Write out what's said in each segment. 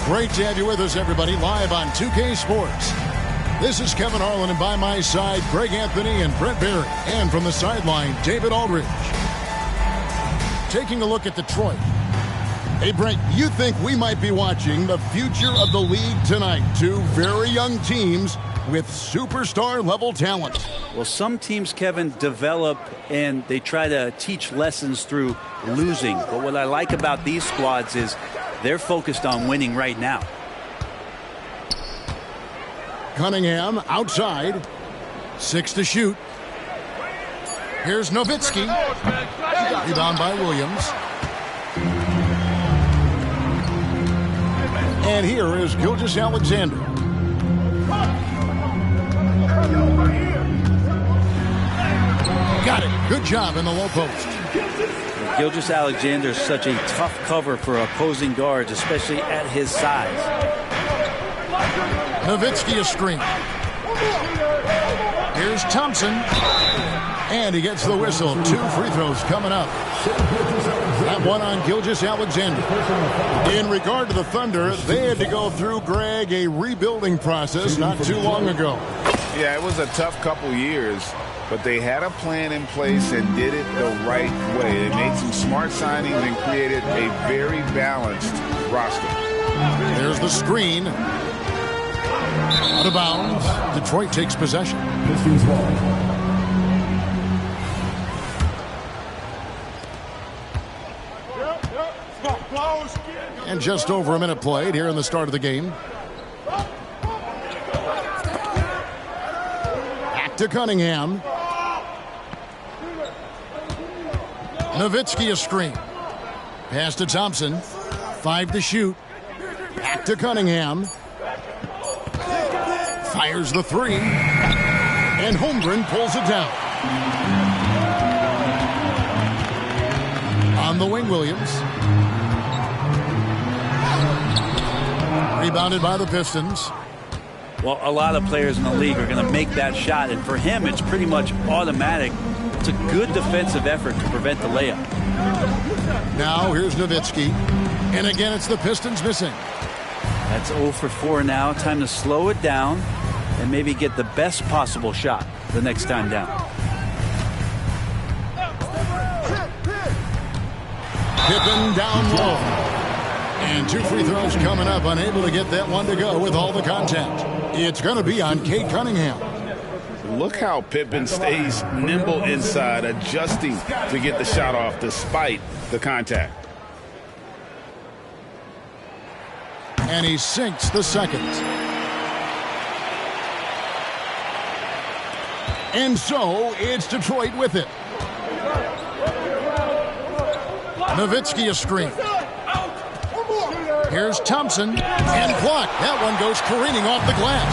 Great to have you with us, everybody, live on 2K Sports. This is Kevin Harlan, and by my side, Greg Anthony and Brent Barry. And from the sideline, David Aldridge. Taking a look at Detroit. Hey, Brent, you think we might be watching the future of the league tonight? Two very young teams with superstar-level talent. Well, some teams, Kevin, develop and they try to teach lessons through losing. But what I like about these squads is they're focused on winning right now. Cunningham outside. 6 to shoot. Here's Nowitzki. Rebound by Williams. And here is Gilgeous-Alexander. Got it. Good job in the low post. Gilgeous-Alexander is such a tough cover for opposing guards, especially at his size. Nowitzki a screen. Here's Thompson. And he gets the whistle. 2 free throws coming up. That one on Gilgeous-Alexander. In regard to the Thunder, they had to go through, Greg, a rebuilding process not too long ago. Yeah, it was a tough couple years, but they had a plan in place and did it the right way. They made some smart signings and created a very balanced roster. There's the screen. Out of bounds. Detroit takes possession. And just over a minute played here in the start of the game. Back to Cunningham. Nowitzki a screen. Pass to Thompson. 5 to shoot. Back to Cunningham. Fires the 3. And Holmgren pulls it down. On the wing, Williams. Rebounded by the Pistons. Well, a lot of players in the league are going to make that shot, and for him, it's pretty much automatic. It's a good defensive effort to prevent the layup. Now, here's Nowitzki. And again, it's the Pistons missing. That's 0 for 4 now. Time to slow it down and maybe get the best possible shot the next time down. Pippen down low. And 2 free throws coming up. Unable to get that one to go with all the contact. It's going to be on Cade Cunningham. Look how Pippen stays nimble inside, adjusting to get the shot off despite the contact. And he sinks the second. And so it's Detroit with it. Nowitzki a screen. Here's Thompson, and blocked. That one goes careening off the glass.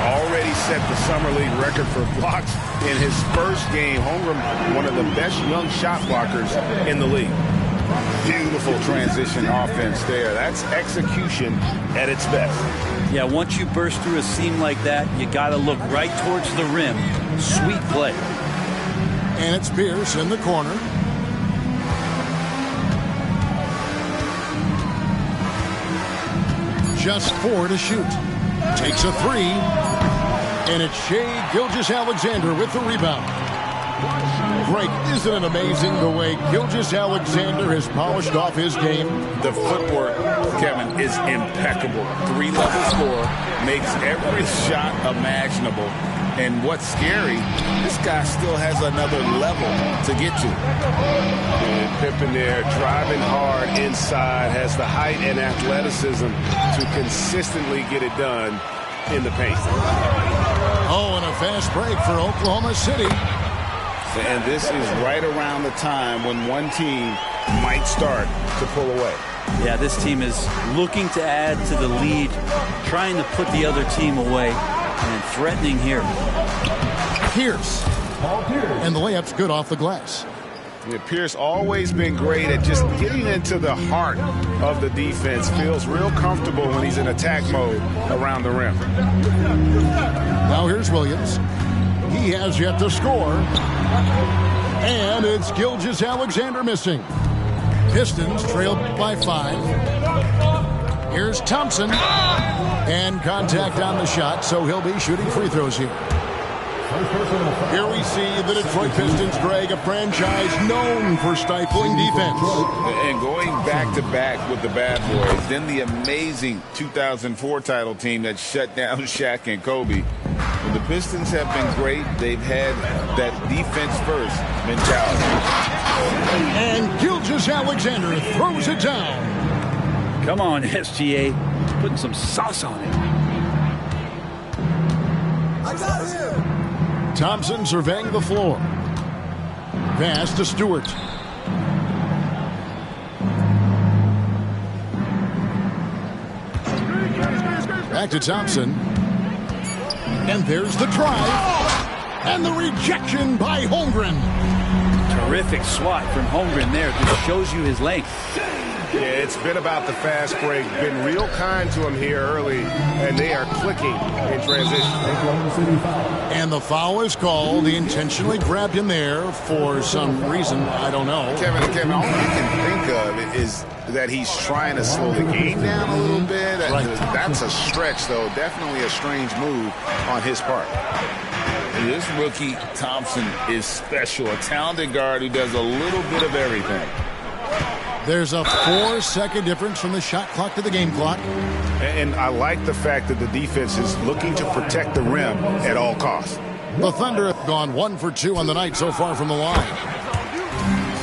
Already set the summer league record for blocks in his first game. Holmgren, one of the best young shot blockers in the league. Beautiful transition offense there. That's execution at its best. Yeah, once you burst through a seam like that, you got to look right towards the rim. Sweet play. And it's Pierce in the corner. Just 4 to shoot. Takes a 3. And it's Shai Gilgeous-Alexander with the rebound. Greg, isn't it amazing the way Gilgeous-Alexander has polished off his game? The footwork, Kevin, is impeccable. 3-level scorer, makes every shot imaginable. And what's scary, this guy still has another level to get to. And Pippen there driving hard inside, has the height and athleticism to consistently get it done in the paint. Oh, and a fast break for Oklahoma City. And this is right around the time when one team might start to pull away. Yeah, this team is looking to add to the lead, trying to put the other team away, and threatening here. Pierce. And the layup's good off the glass. Yeah, Pierce always been great at just getting into the heart of the defense. Feels real comfortable when he's in attack mode around the rim. Now here's Williams. He has yet to score. And it's Gilgeous-Alexander missing. Pistons trail by 5. Here's Thompson. And contact on the shot, so he'll be shooting free throws here. Here we see the Detroit Pistons, Greg, a franchise known for stifling defense. And going back-to-back with the bad boys, then the amazing 2004 title team that shut down Shaq and Kobe. When the Pistons have been great, they've had that defense-first mentality. And Gilgeous-Alexander throws it down. Come on, SGA. Putting some sauce on it. I got him. Thompson surveying the floor. Pass to Stewart. Back to Thompson. And there's the drive. And the rejection by Holmgren. Terrific swat from Holmgren there. Just shows you his length. Yeah, it's been about the fast break. Been real kind to him here early, and they are clicking in transition. And the foul is called. He intentionally grabbed him there for some reason. I don't know. Kevin, all you can think of is that he's trying to slow the game down a little bit. Right. That's a stretch, though. Definitely a strange move on his part. This rookie, Thompson, is special. A talented guard who does a little bit of everything. There's a 4-second difference from the shot clock to the game clock. And I like the fact that the defense is looking to protect the rim at all costs. The Thunder have gone 1 for 2 on the night so far from the line.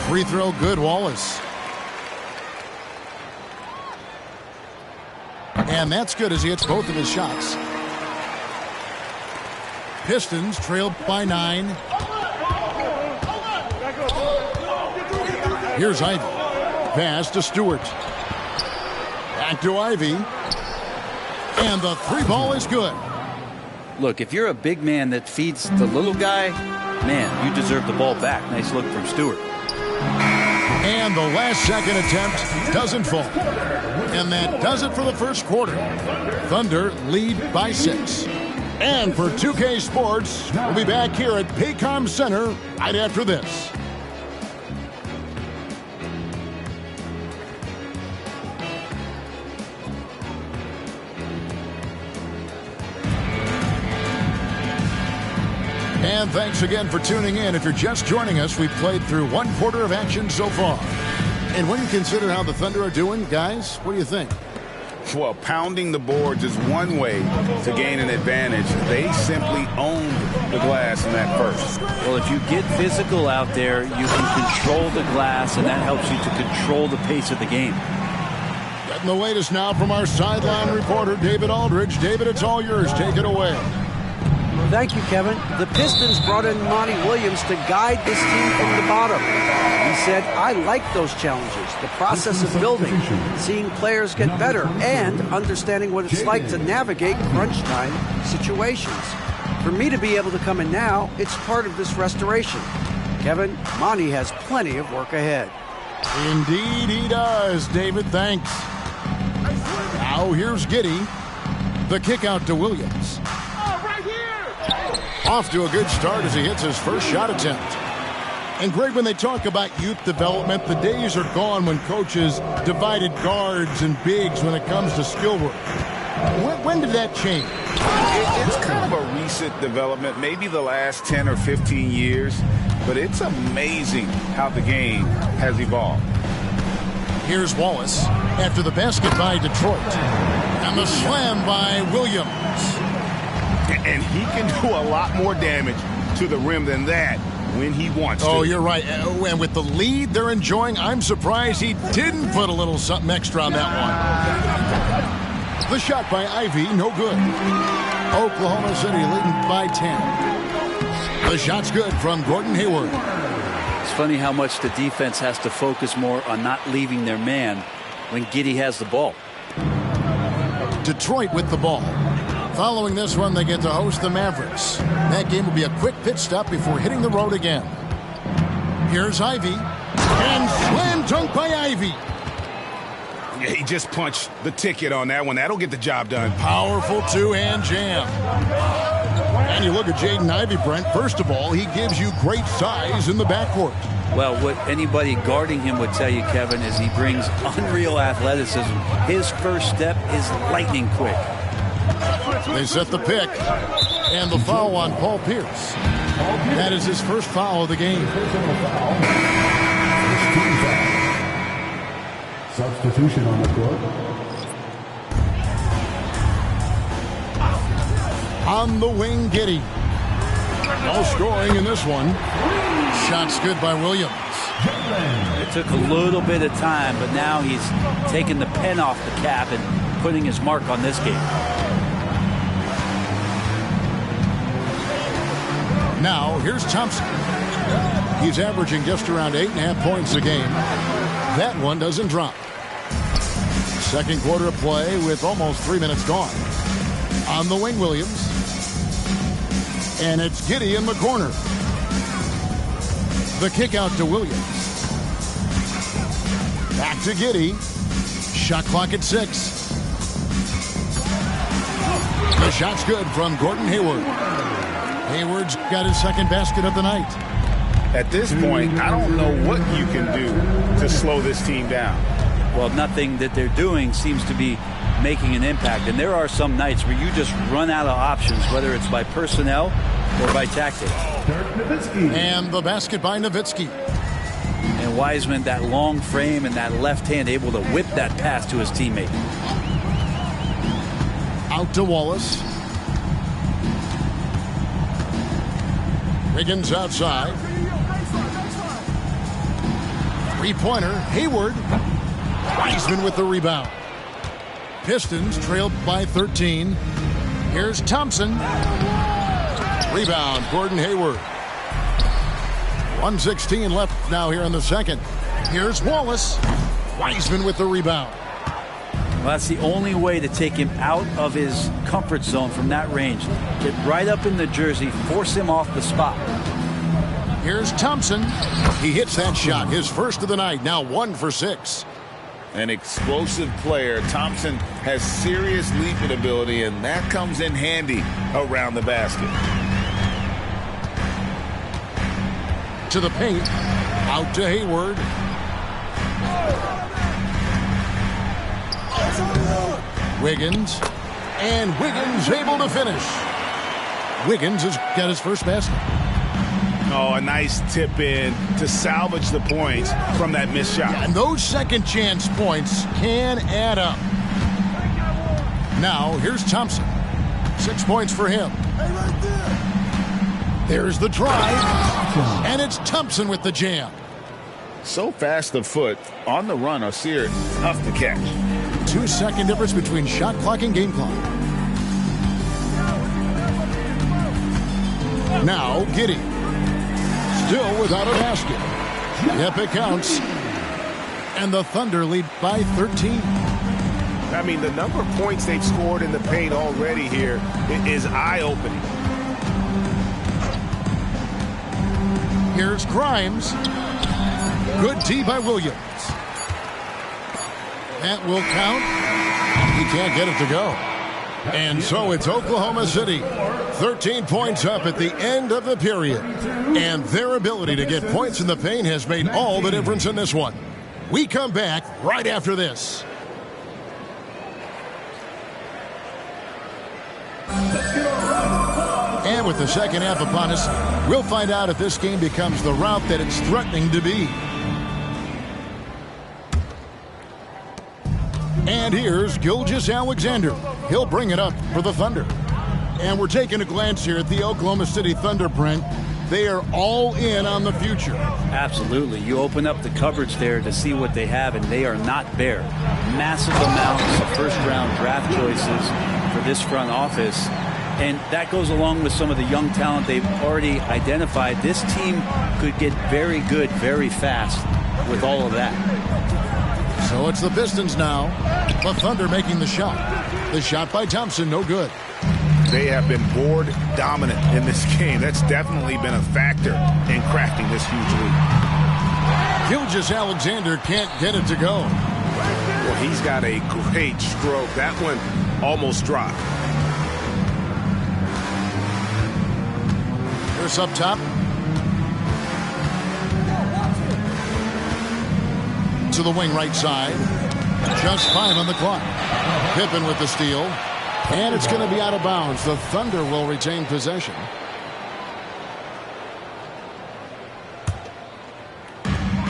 Free throw good, Wallace. And that's good as he hits both of his shots. Pistons trail by 9. Here's Ivy. Pass to Stewart. Back to Ivy. And the 3 ball is good. Look, if you're a big man that feeds the little guy, man, you deserve the ball back. Nice look from Stewart. And the last second attempt doesn't fall. And that does it for the first quarter. Thunder lead by 6. And for 2K Sports, we'll be back here at Paycom Center right after this. And thanks again for tuning in. If you're just joining us, we've played through 1 quarter of action so far. And when you consider how the Thunder are doing, guys, what do you think? Well, pounding the boards is one way to gain an advantage. They simply owned the glass in that first. Well, if you get physical out there, you can control the glass, and that helps you to control the pace of the game. Getting the latest now from our sideline reporter, David Aldridge. David, it's all yours. Take it away. Thank you, Kevin. The Pistons brought in Monty Williams to guide this team from the bottom. He said, I like those challenges, the process of building, seeing players get better, and understanding what it's like to navigate crunch time situations. For me to be able to come in now, it's part of this restoration. Kevin, Monty has plenty of work ahead. Indeed he does, David. Thanks. Now here's Giddey. The kick out to Williams. Off to a good start as he hits his first shot attempt. And Greg, when they talk about youth development, the days are gone when coaches divided guards and bigs when it comes to skill work. When did that change? It's kind of a recent development, maybe the last 10 or 15 years, but it's amazing how the game has evolved. Here's Wallace after the basket by Detroit. And the slam by Williams. And he can do a lot more damage to the rim than that when he wants to. Oh, you're right. And with the lead they're enjoying, I'm surprised he didn't put a little something extra on that one. The shot by Ivy, no good. Oklahoma City leading by 10. The shot's good from Gordon Hayward. It's funny how much the defense has to focus more on not leaving their man when Giddey has the ball. Detroit with the ball. Following this one, they get to host the Mavericks. That game will be a quick pit stop before hitting the road again. Here's Ivy. And slam dunk by Ivy. Yeah, he just punched the ticket on that one. That'll get the job done. Powerful two-hand jam. And you look at Jaden Ivey, Brent. First of all, he gives you great size in the backcourt. Well, what anybody guarding him would tell you, Kevin, is he brings unreal athleticism. His first step is lightning quick. They set the pick. And the foul on Paul Pierce. That is his first foul of the game. Substitution on the court. On the wing, Giddey. No scoring in this one. Shot's good by Williams. It took a little bit of time, but now he's taking the pen off the cap and putting his mark on this game. Now, here's Thompson. He's averaging just around 8.5 points a game. That one doesn't drop. Second quarter of play with almost 3 minutes gone. On the wing, Williams. And it's Giddey in the corner. The kick out to Williams. Back to Giddey. Shot clock at 6. The shot's good from Gordon Hayward. Hayward's got his second basket of the night. At this point, I don't know what you can do to slow this team down. Well, nothing that they're doing seems to be making an impact. And there are some nights where you just run out of options, whether it's by personnel or by tactics. And the basket by Nowitzki. And Wiseman, that long frame and that left hand, able to whip that pass to his teammate. Out to Wallace. Wiggins outside. Three-pointer, Hayward. Wiseman with the rebound. Pistons trailed by 13. Here's Thompson. Rebound, Gordon Hayward. 1:16 left now here in the second. Here's Wallace. Wiseman with the rebound. Well, that's the only way to take him out of his comfort zone from that range. Get right up in the jersey, force him off the spot. Here's Thompson. He hits that shot, his first of the night, now 1 for 6. An explosive player. Thompson has serious leaping ability, and that comes in handy around the basket. To the paint. Out to Hayward. Wiggins. And Wiggins able to finish. Wiggins has got his first basket. Oh, a nice tip in to salvage the points from that missed shot. And those second chance points can add up. Now, here's Thompson. 6 points for him. There's the drive. And it's Thompson with the jam. So fast of foot, on the run, Osir, tough to catch. 2-second difference between shot clock and game clock. Now, Giddey. Still without a basket. Yep, it counts. And the Thunder lead by 13. I mean, the number of points they've scored in the paint already here is eye-opening. Here's Grimes. Good tee by Williams. That will count. He can't get it to go. And so it's Oklahoma City. 13 points up at the end of the period. And their ability to get points in the paint has made all the difference in this one. We come back right after this. And with the second half upon us, we'll find out if this game becomes the route that it's threatening to be. And here's Gilgeous-Alexander. He'll bring it up for the Thunder. And we're taking a glance here at the Oklahoma City Thunder, Brent. They are all in on the future. Absolutely. You open up the cupboards there to see what they have, and they are not bare. Massive amounts of first-round draft choices for this front office. And that goes along with some of the young talent they've already identified. This team could get very good very fast with all of that. So it's the Pistons now. The Thunder making the shot. The shot by Thompson, no good. They have been board dominant in this game. That's definitely been a factor in crafting this huge lead. Gilgeous-Alexander can't get it to go. Well, he's got a great stroke. That one almost dropped. Here's up top. To the wing right side. Just 5 on the clock. Pippen with the steal. And it's going to be out of bounds. The Thunder will retain possession.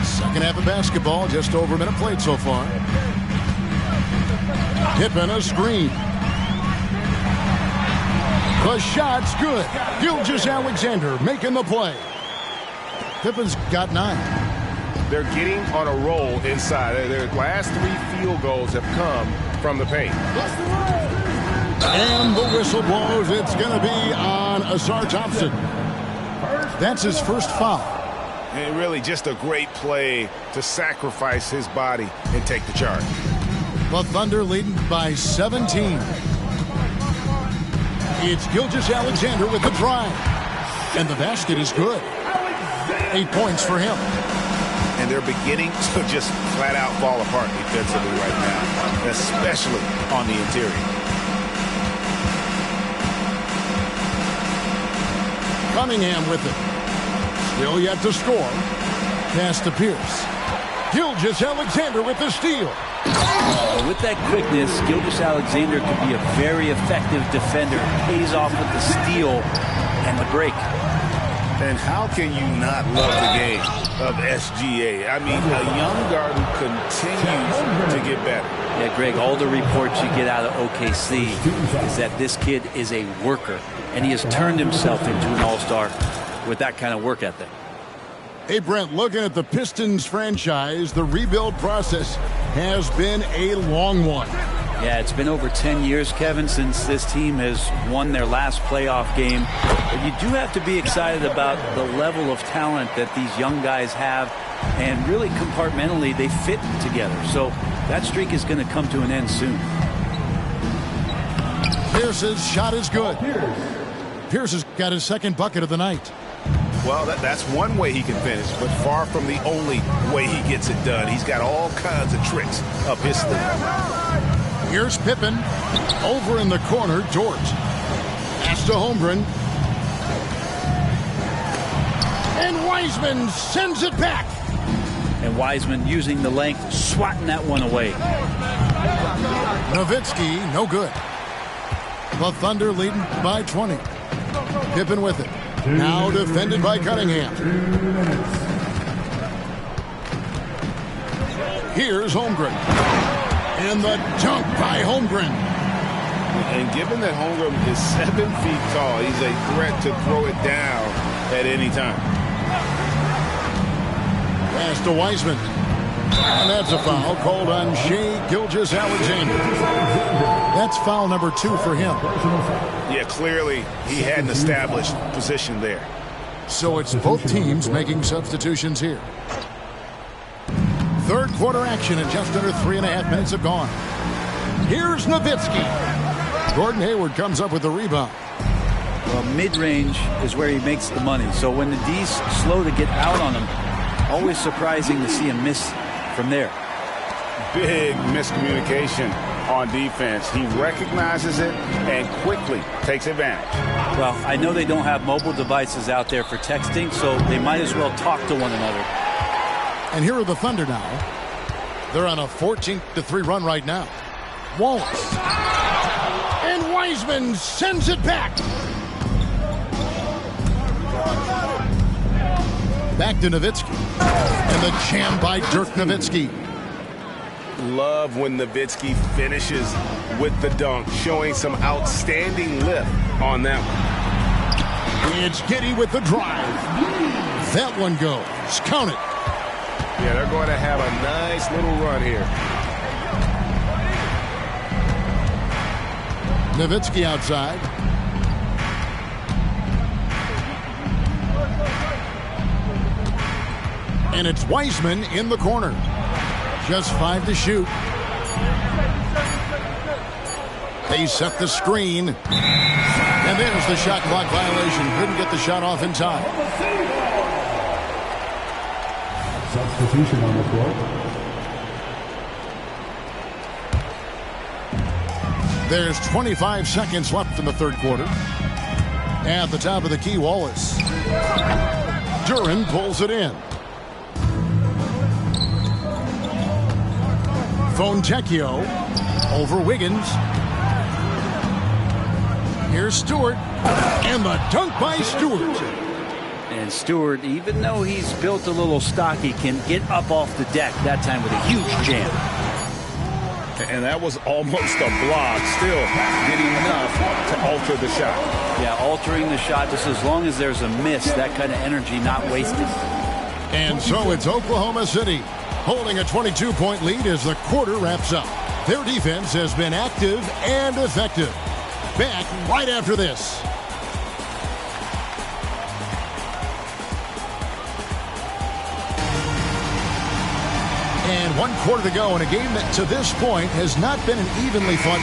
Second half of basketball, just over a minute played so far. Pippen a screen. The shot's good. Gilgeous-Alexander making the play. Pippen's got 9. They're getting on a roll inside. Their last 3 field goals have come from the paint. And the whistle blows. It's going to be on Asar Thompson. That's his first foul. And really just a great play to sacrifice his body and take the charge. The Thunder leading by 17. It's Gilgeous-Alexander with the drive. And the basket is good. 8 points for him. And they're beginning to just flat out fall apart defensively right now, especially on the interior. Cunningham with it. Still yet to score. Pass to Pierce. Gilgeous-Alexander with the steal. With that quickness, Gilgeous-Alexander could be a very effective defender. Pays off with the steal and the break. And how can you not love the game of SGA? I mean, a young guard who continues to get better. Yeah, Greg, all the reports you get out of OKC is that this kid is a worker, and he has turned himself into an all-star with that kind of work ethic. Hey, Brent, looking at the Pistons franchise, the rebuild process has been a long one. Yeah, it's been over 10 years, Kevin, since this team has won their last playoff game. But you do have to be excited about the level of talent that these young guys have. And really, compartmentally, they fit together. So that streak is going to come to an end soon. Pierce's shot is good. Pierce has got his second bucket of the night. Well, that's one way he can finish, but far from the only way he gets it done. He's got all kinds of tricks up his sleeve. Here's Pippen. Over in the corner, George. Pass to Holmgren. And Wiseman sends it back. And Wiseman using the length, swatting that one away. Nowitzki, no good. The Thunder leading by 20. Pippen with it. Now defended by Cunningham. Here's Holmgren. And the dunk by Holmgren. And given that Holmgren is 7 feet tall, he's a threat to throw it down at any time. Pass to Wiseman. And that's a foul called on Shai Gilgeous-Alexander. That's foul number 2 for him. Yeah, clearly he had an established position there. So it's both teams making substitutions here. Third quarter action and just under 3.5 minutes have gone. Here's Nowitzki. Gordon Hayward comes up with the rebound. Well, mid-range is where he makes the money. So when the D's slow to get out on him, always surprising to see him miss from there. Big miscommunication on defense. He recognizes it and quickly takes advantage. Well, I know they don't have mobile devices out there for texting, so they might as well talk to one another. And here are the Thunder now. They're on a 14-3 run right now. Wallace. And Wiseman sends it back. Back to Nowitzki. And the jam by Dirk Nowitzki. Love when Nowitzki finishes with the dunk, showing some outstanding lift on that one. It's Giddey with the drive. That one goes. Count it. Yeah, they're going to have a nice little run here. Nowitzki outside. And it's Wiseman in the corner. Just 5 to shoot. They set the screen. And there's the shot clock violation. Couldn't get the shot off in time. Substitution on the court. There's 25 seconds left in the third quarter. At the top of the key, Wallace. Duran pulls it in. Fontecchio over Wiggins. Here's Stewart. And the dunk by Stewart. And Stewart, even though he's built a little stocky, can get up off the deck, that time with a huge jam. And that was almost a block. Still getting enough to alter the shot. Yeah, altering the shot just as long as there's a miss, that kind of energy not wasted. And so it's Oklahoma City holding a 22-point lead as the quarter wraps up. Their defense has been active and effective. Back right after this. And 1 quarter to go in a game that to this point has not been an evenly fought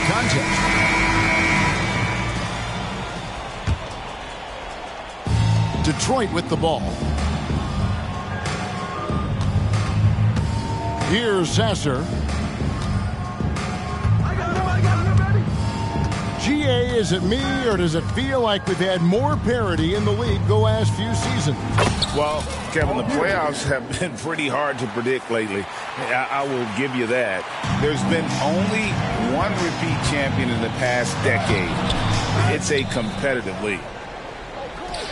contest. Detroit with the ball. Here's Sasser. GA, is it me, or does it feel like we've had more parity in the league the last few seasons? Well, Kevin, the playoffs have been pretty hard to predict lately. I will give you that. There's been only one repeat champion in the past decade. It's a competitive league.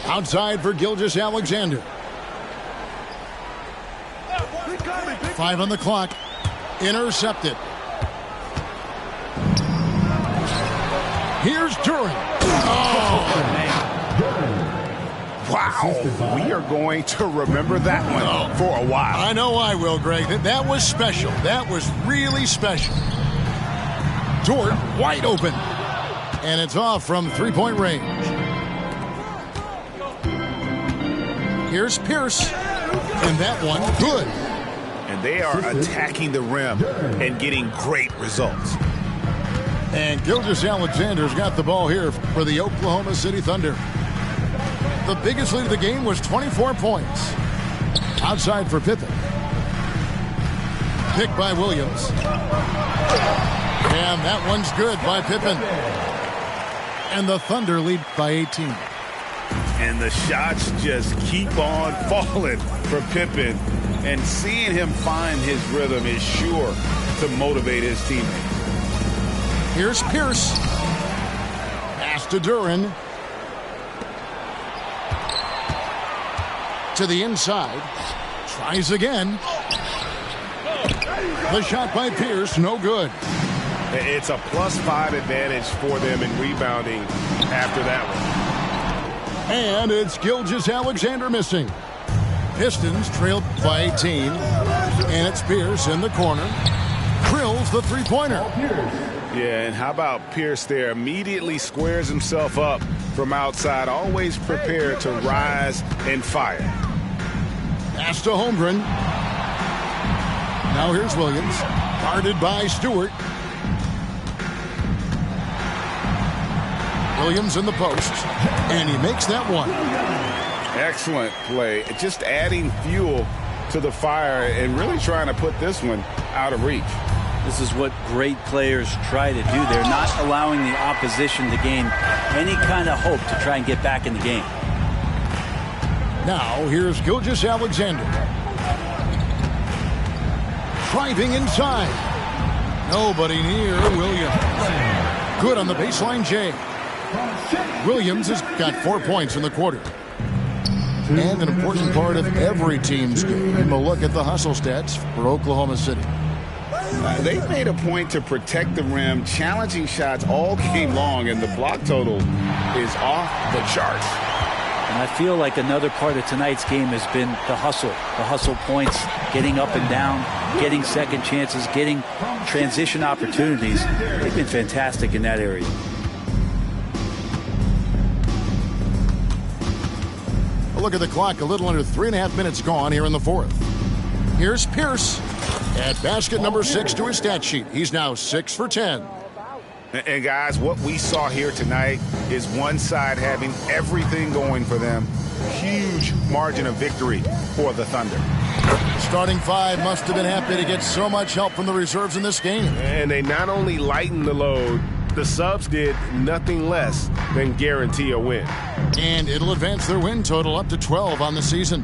Outside for Gilgeous-Alexander. 5 on the clock. Intercepted. Here's Duran. Oh, man. Wow. We are going to remember that one for a while. I know I will, Greg. That was special. That was really special. Dort wide open. And it's off from three-point range. Here's Pierce. And that one, good. And they are attacking the rim and getting great results. And Gilgeous-Alexander's got the ball here for the Oklahoma City Thunder. The biggest lead of the game was 24 points. Outside for Pippen. Picked by Williams. And that one's good by Pippen. And the Thunder lead by 18. And the shots just keep on falling for Pippen. And seeing him find his rhythm is sure to motivate his teammates. Here's Pierce. Pass to Duran. To the inside. Tries again. The shot by Pierce, no good. It's a +5 advantage for them in rebounding after that one. And it's Gilgeous-Alexander missing. Pistons trailed by 18. And it's Pierce in the corner. Drills the three-pointer. Yeah, and how about Pierce there? Immediately squares himself up from outside, always prepared to rise and fire. Pass to Holmgren. Now here's Williams. Guarded by Stewart. Williams in the post. And he makes that one. Excellent play. Just adding fuel to the fire and really trying to put this one out of reach. This is what great players try to do. They're not allowing the opposition to gain any kind of hope to try and get back in the game. Now here's Gilgeous-Alexander. Driving inside. Nobody near Williams. Good on the baseline, Jay. Williams has got 4 points in the quarter. And an important part of every team's game. A look at the hustle stats for Oklahoma City. They made a point to protect the rim, challenging shots all game long, and the block total is off the charts. And I feel like another part of tonight's game has been the hustle points, getting up and down, getting second chances, getting transition opportunities. They've been fantastic in that area. A look at the clock, a little under 3.5 minutes gone here in the fourth. Here's Pierce at basket number 6 to his stat sheet. He's now 6 for 10. And guys, what we saw here tonight is one side having everything going for them. Huge margin of victory for the Thunder. Starting five must have been happy to get so much help from the reserves in this game. And they not only lightened the load, the subs did nothing less than guarantee a win. And it'll advance their win total up to 12 on the season.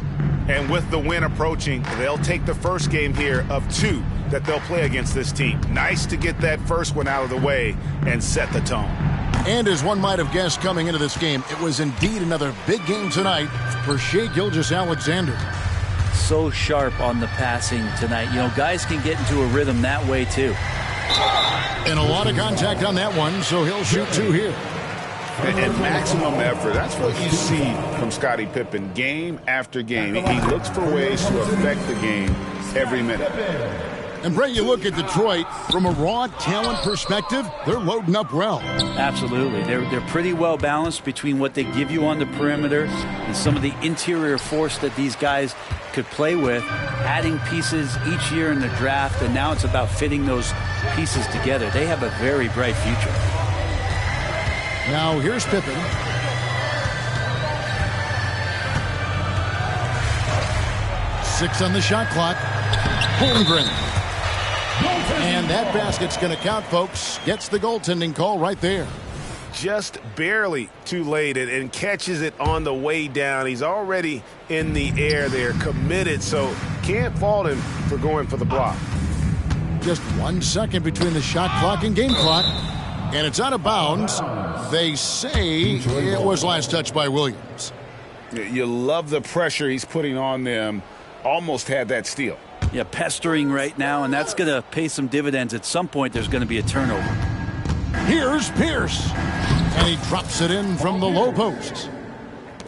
And with the win approaching, they'll take the first game here of 2 that they'll play against this team. Nice to get that first one out of the way and set the tone. And as one might have guessed coming into this game, it was indeed another big game tonight for Shai Gilgeous-Alexander. So sharp on the passing tonight. You know, guys can get into a rhythm that way too. And a lot of contact on that one, so he'll shoot 2 here. And maximum effort. That's what you see from Scottie Pippen game after game. He looks for ways to affect the game every minute. And Brett, you look at Detroit from a raw talent perspective, they're loading up well. Absolutely. They're pretty well balanced between what they give you on the perimeter and some of the interior force that these guys could play with, adding pieces each year in the draft, and now it's about fitting those pieces together. They have a very bright future. Now here's Pippen. Six on the shot clock. Holmgren. And that basket's going to count, folks. Gets the goaltending call right there. Just barely too late and catches it on the way down. He's already in the air there, committed, so can't fault him for going for the block. Just 1 second between the shot clock and game clock. And it's out of bounds. They say it was last touched by Williams. You love the pressure he's putting on them. Almost had that steal. Yeah, pestering right now, and that's going to pay some dividends. At some point, there's going to be a turnover. Here's Pierce. And he drops it in from the low post.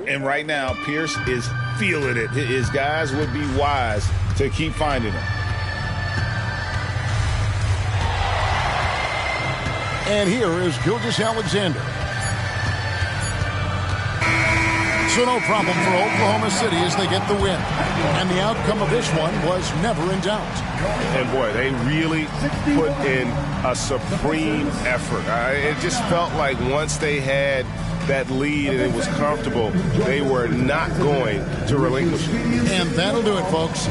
And right now, Pierce is feeling it. His guys would be wise to keep finding him. And here is Gilgeous-Alexander. So no problem for Oklahoma City as they get the win. And the outcome of this one was never in doubt. And boy, they really put in a supreme effort. It just felt like once they had that lead and it was comfortable, they were not going to relinquish it. And that'll do it, folks.